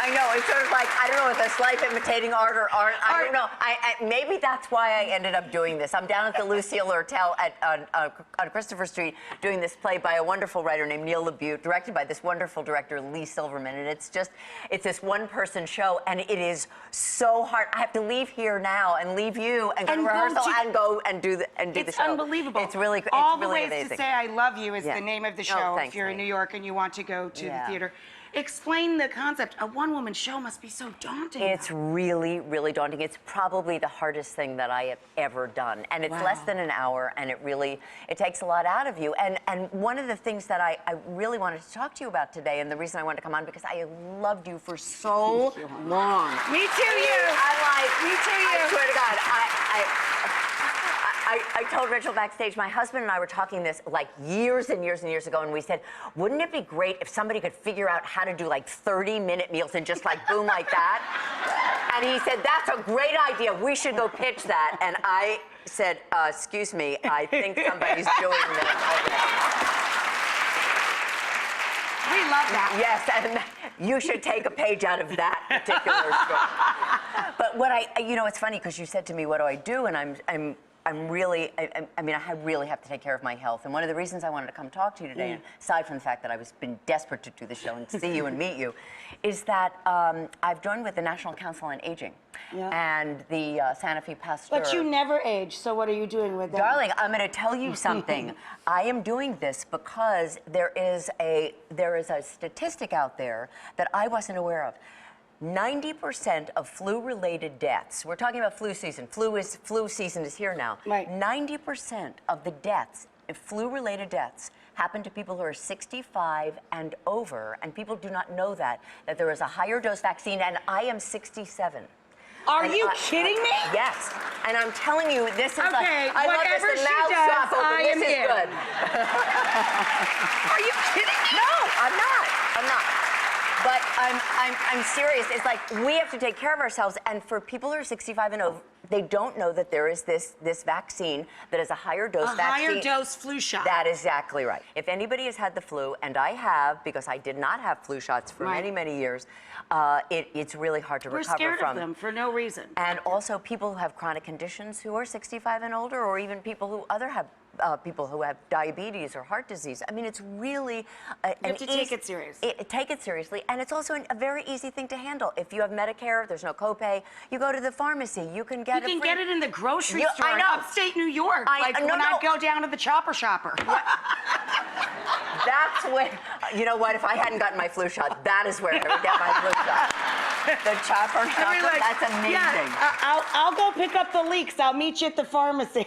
I know. It's sort of like, I don't know, if it's life imitating art or art. I don't know. Maybe that's why I ended up doing this. I'm down at the Lucille Hotel on Christopher Street doing this play by a wonderful writer named Neil LaBute, directed by this wonderful director, Lee Silverman. And it's this one-person show, and it is so hard. I have to leave here now and leave you and go to rehearsal and go and do the show. It's unbelievable. It's really All really the ways amazing. to say I love you is the name of the show Thanks, if you're in New York and you want to go to the theater. Explain the concept. A one-woman show must be so daunting. It's really, really daunting. It's probably the hardest thing that I have ever done. And it's less than an hour, and it takes a lot out of you. And one of the things that I really wanted to talk to you about today, and the reason I wanted to come on, because I loved you for so long. Me too, you. Me too, you. I swear to God, I told Rachael backstage, my husband and I were talking this like years and years and years ago, and we said, wouldn't it be great if somebody could figure out how to do like 30-minute meals and just like boom like that? And he said, that's a great idea. We should go pitch that. And I said, excuse me, I think somebody's doing this already. We love that. Yes, and you should take a page out of that particular story. But what it's funny because you said to me, what do I do? And I'm really, I mean, I really have to take care of my health. And one of the reasons I wanted to come talk to you today, aside from the fact that I was been desperate to do the show and see you and meet you, is that I've joined with the National Council on Aging and the Santa Fe Pasteur. But you never age, so what are you doing with that? Darling, I'm going to tell you something. I am doing this because there is a statistic out there that I wasn't aware of. 90% of flu-related deaths, we're talking about flu season. Flu season is here now. Right. 90% of the deaths, flu-related deaths, happen to people who are 65 and over, and people do not know that there is a higher dose vaccine, and I am 67. Are you kidding me? Yes. And I'm telling you, this is okay, I love whatever this. The she mouth does, drop open. I am This is in. good. Are you kidding me? No, I'm not. But I'm serious. It's like we have to take care of ourselves, and for people who are 65 and over, they don't know that there is this vaccine that is a higher dose vaccine. A higher dose flu shot. That is exactly right. If anybody has had the flu, and I have, because I did not have flu shots for many, many years, it's really hard to recover from. We're scared of them for no reason. And also people who have chronic conditions who are 65 and older, or even people who people who have diabetes or heart disease. I mean, it's really you have to take it seriously. Take it seriously, and it's also a very easy thing to handle. If you have Medicare, there's no copay. You go to the pharmacy. You can get You can get it in the grocery store I know. in upstate New York. I go down to the Chopper Shopper. That's when, you know what, if I hadn't gotten my flu shot, that is where I would get my flu shot. The Chopper Shopper, that's amazing. Yeah, I'll go pick up the leaks. I'll meet you at the pharmacy.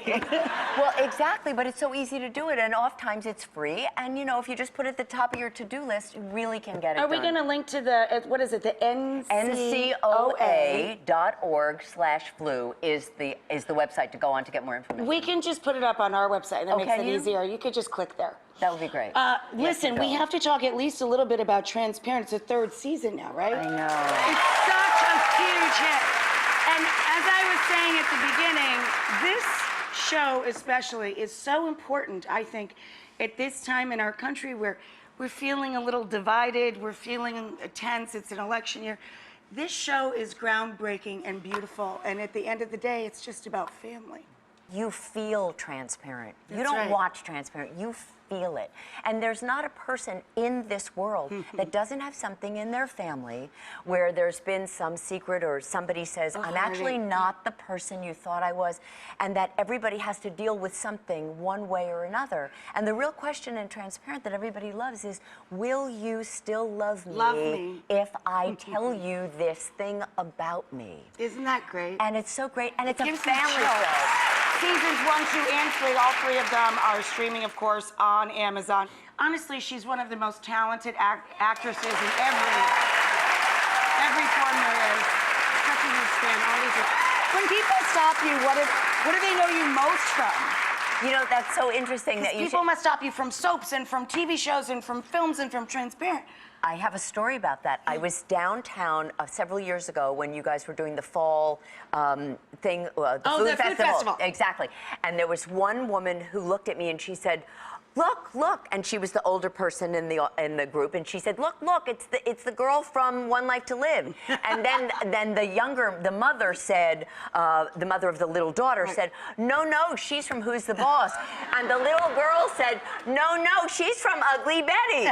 Well, exactly, but it's so easy to do it, and oftentimes it's free, and if you just put it at the top of your to-do list, you really can get it done. Are we going to link to the, what is it, the NCOA.org/flu is the website to go on to get more information. We can just put it up on our website. That makes it easier. You could just click there. That would be great. Listen, we have to talk at least a little bit about Transparent. It's the third season now, right? I know. It's such a huge hit. And as I was saying at the beginning, this show especially is so important, I think, at this time in our country where we're feeling a little divided, we're feeling tense, it's an election year. This show is groundbreaking and beautiful, and at the end of the day, it's just about family. You feel Transparent. That's you don't right. watch Transparent. You feel it. And there's not a person in this world that doesn't have something in their family where there's been some secret or somebody says, I'm actually not the person you thought I was, and that everybody has to deal with something one way or another. And the real question in Transparent that everybody loves is, will you still love me if I tell you this thing about me? Isn't that great? And it's so great. And it's a family show. Seasons 1, 2, and 3, all three of them are streaming, of course, on Amazon. Honestly, she's one of the most talented actresses in every form there is. Such a huge fan. When people stop you, what do they know you most from? That's so interesting that people must stop you from soaps and from TV shows and from films and from Transparent. I have a story about that. I was downtown several years ago when you guys were doing the fall thing, the food festival. Food festival. Exactly. And there was one woman who looked at me and she said, look, look. And she was the older person in the group, and she said, look, look, it's the girl from One Life to Live. And then the mother said, the mother of the little daughter said, no, no, she's from Who's the Boss. And the little girl said, no, no, she's from Ugly Betty.